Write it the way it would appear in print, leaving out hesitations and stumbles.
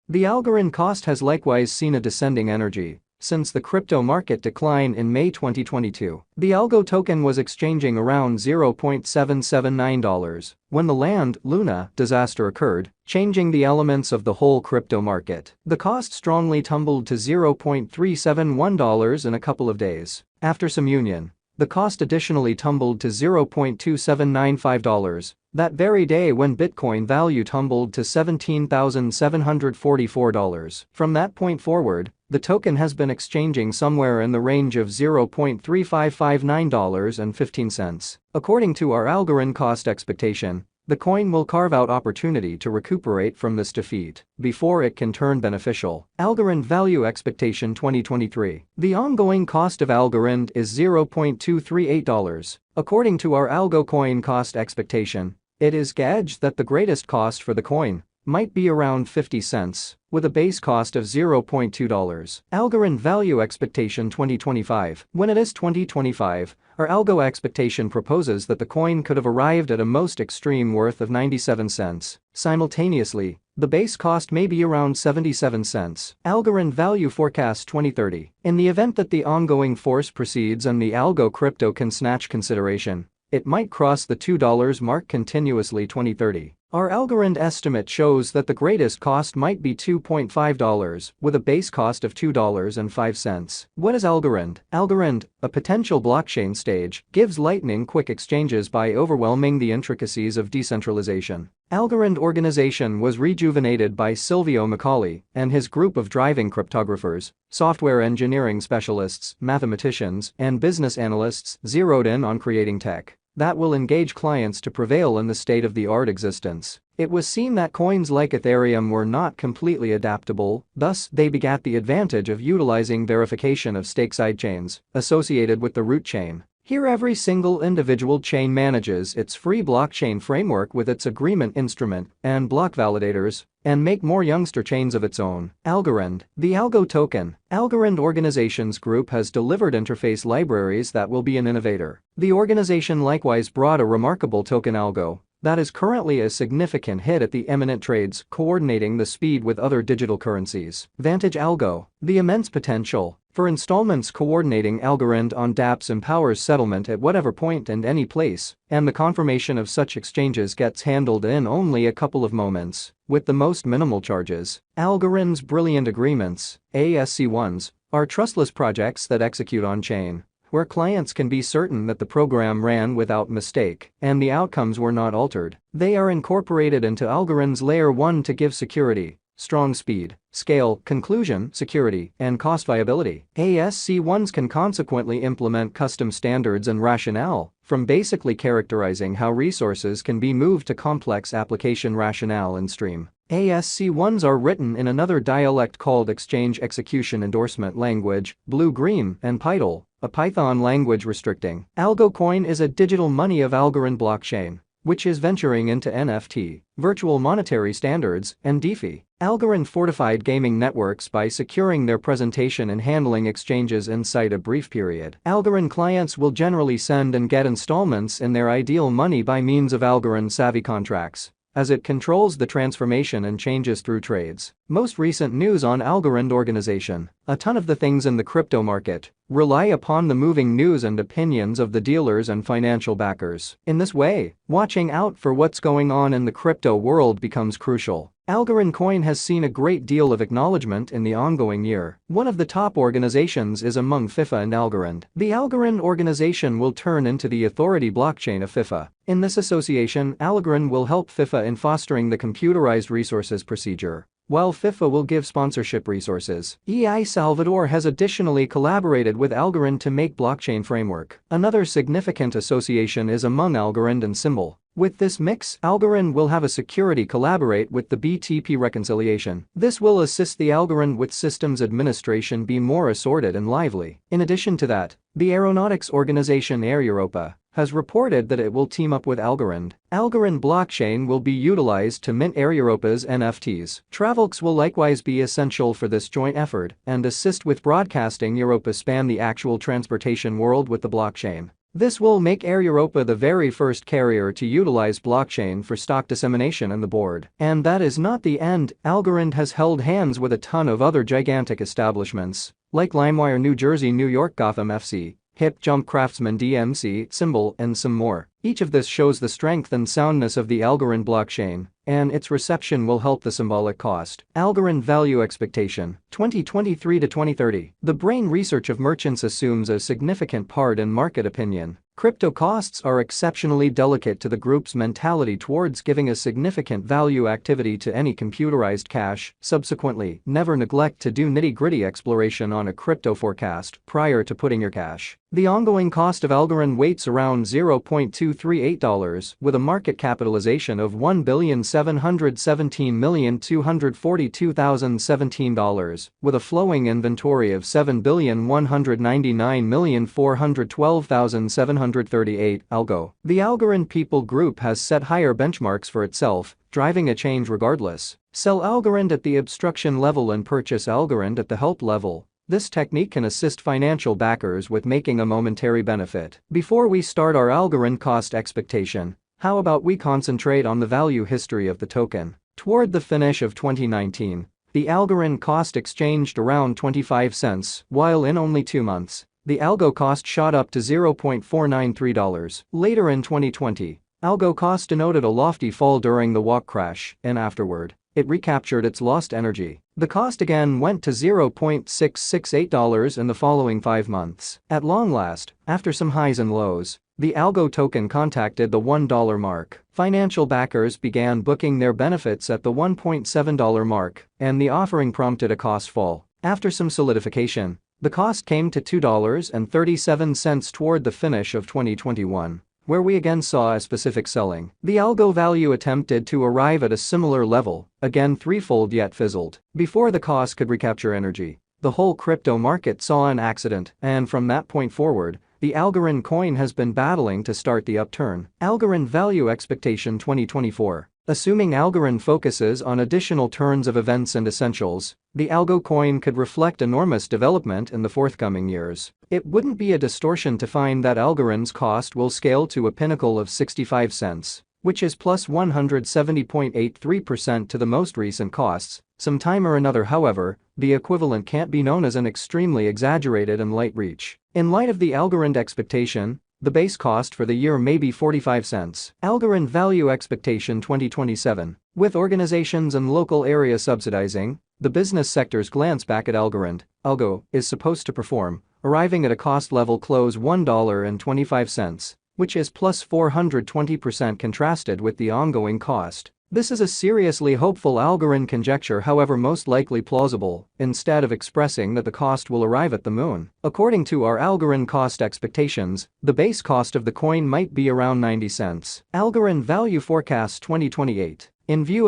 The Algorand cost has likewise seen a descending energy since the crypto market decline in May 2022. The Algo token was exchanging around $0.779 when the Luna disaster occurred, changing the elements of the whole crypto market. The cost strongly tumbled to $0.371 in a couple of days. After some union, the cost additionally tumbled to $0.2795 that very day when Bitcoin value tumbled to $17,744. From that point forward, the token has been exchanging somewhere in the range of $0.3559.15. According to our Algorand cost expectation, the coin will carve out opportunity to recuperate from this defeat before it can turn beneficial. Algorand value expectation 2023. The ongoing cost of Algorand is $0.238. According to our Algo coin cost expectation, it is gauged that the greatest cost for the coin might be around 50 cents, with a base cost of $0.2. Algorand value expectation 2025. When it is 2025, our Algo expectation proposes that the coin could have arrived at a most extreme worth of 97 cents. Simultaneously, the base cost may be around 77 cents. Algorand value forecast 2030. In the event that the ongoing force proceeds and the Algo crypto can snatch consideration, it might cross the $2 mark continuously 2030. Our Algorand estimate shows that the greatest cost might be $2.5, with a base cost of $2.05. What is Algorand? Algorand, a potential blockchain stage, gives lightning-quick exchanges by overwhelming the intricacies of decentralization. Algorand organization was rejuvenated by Silvio Macaulay and his group of driving cryptographers, software engineering specialists, mathematicians, and business analysts zeroed in on creating tech that will engage clients to prevail in the state-of-the-art existence. It was seen that coins like Ethereum were not completely adaptable, thus they begat the advantage of utilizing verification of stake sidechains associated with the root chain. Here every single individual chain manages its free blockchain framework with its agreement instrument and block validators and make more youngster chains of its own. Algorand, the Algo token. Algorand Organizations Group has delivered interface libraries that will be an innovator. The organization likewise brought a remarkable token Algo that is currently a significant hit at the eminent trades, coordinating the speed with other digital currencies. Vantage Algo, the immense potential for installments coordinating Algorand on dApps empowers settlement at whatever point and any place, and the confirmation of such exchanges gets handled in only a couple of moments, with the most minimal charges. Algorand's brilliant agreements, ASC1s, are trustless projects that execute on-chain, where clients can be certain that the program ran without mistake and the outcomes were not altered. They are incorporated into Algorand's Layer 1 to give security, strong speed, scale, conclusion, security, and cost viability. ASC1s can consequently implement custom standards and rationale, from basically characterizing how resources can be moved to complex application rationale and stream. ASC1s are written in another dialect called Exchange Execution Endorsement Language, Blue-Green, and Python, a Python language restricting. Algo coin is a digital money of Algorand blockchain, which is venturing into NFT, virtual monetary standards, and DeFi. Algorand fortified gaming networks by securing their presentation and handling exchanges inside a brief period. Algorand clients will generally send and get installments in their ideal money by means of Algorand savvy contracts, as it controls the transformation and changes through trades. Most recent news on Algorand organization. A ton of the things in the crypto market rely upon the moving news and opinions of the dealers and financial backers. In this way, watching out for what's going on in the crypto world becomes crucial. Algorand coin has seen a great deal of acknowledgement in the ongoing year. One of the top organizations is among FIFA and Algorand. The Algorand organization will turn into the authority blockchain of FIFA. In this association, Algorand will help FIFA in fostering the computerized resources procedure, while FIFA will give sponsorship resources. El Salvador has additionally collaborated with Algorand to make blockchain framework. Another significant association is among Algorand and Symbol. With this mix, Algorand will have a security collaborate with the BTP reconciliation. This will assist the Algorand with systems administration be more assorted and lively. In addition to that, the aeronautics organization Air Europa has reported that it will team up with Algorand. Algorand blockchain will be utilized to mint Air Europa's NFTs. Travelx will likewise be essential for this joint effort and assist with broadcasting Europa span the actual transportation world with the blockchain. This will make Air Europa the very first carrier to utilize blockchain for stock dissemination on the board. And that is not the end. Algorand has held hands with a ton of other gigantic establishments, like LimeWire New Jersey, New York, Gotham FC, Hip Jump, Craftsman, DMC, Symbol, and some more. Each of this shows the strength and soundness of the Algorand blockchain, and its reception will help the symbolic cost. Algorand value expectation, 2023 to 2030. The brain research of merchants assumes a significant part in market opinion. Crypto costs are exceptionally delicate to the group's mentality towards giving a significant value activity to any computerized cash. Subsequently, never neglect to do nitty-gritty exploration on a crypto forecast prior to putting your cash. The ongoing cost of Algorand waits around $0.238 with a market capitalization of $1,717,242,017 with a flowing inventory of $7,199,412,738. Algo. The Algorand People Group has set higher benchmarks for itself, driving a change regardless. Sell Algorand at the obstruction level and purchase Algorand at the help level. This technique can assist financial backers with making a momentary benefit. Before we start our Algorand cost expectation, how about we concentrate on the value history of the token? Toward the finish of 2019, the Algorand cost exchanged around 25 cents, while in only 2 months, the Algo cost shot up to $0.493. Later in 2020, Algo cost denoted a lofty fall during the walk crash, and afterward, it recaptured its lost energy. The cost again went to $0.668 in the following 5 months. At long last, after some highs and lows, the Algo token contacted the $1 mark. Financial backers began booking their benefits at the $1.7 mark, and the offering prompted a cost fall. After some solidification, the cost came to $2.37 toward the finish of 2021. Where we again saw a specific selling. The Algo value attempted to arrive at a similar level, again threefold yet fizzled. Before the cost could recapture energy, the whole crypto market saw an accident, and from that point forward, the Algorand coin has been battling to start the upturn. Algorand value expectation 2024. Assuming Algorand focuses on additional turns of events and essentials, the Algo coin could reflect enormous development in the forthcoming years. It wouldn't be a distortion to find that Algorand's cost will scale to a pinnacle of 65 cents, which is plus 170.83% to the most recent costs. Sometime or another, however, the equivalent can't be known as an extremely exaggerated and light reach. In light of the Algorand expectation, the base cost for the year may be 45 cents. Algorand value expectation 2027. With organizations and local area subsidizing, the business sector's glance back at Algorand, Algo, is supposed to perform, arriving at a cost level close $1.25, which is plus 420% contrasted with the ongoing cost. This is a seriously hopeful Algorand conjecture, however most likely plausible, instead of expressing that the cost will arrive at the moon. According to our Algorand cost expectations, the base cost of the coin might be around 90 cents. Algorand value forecast 2028. In view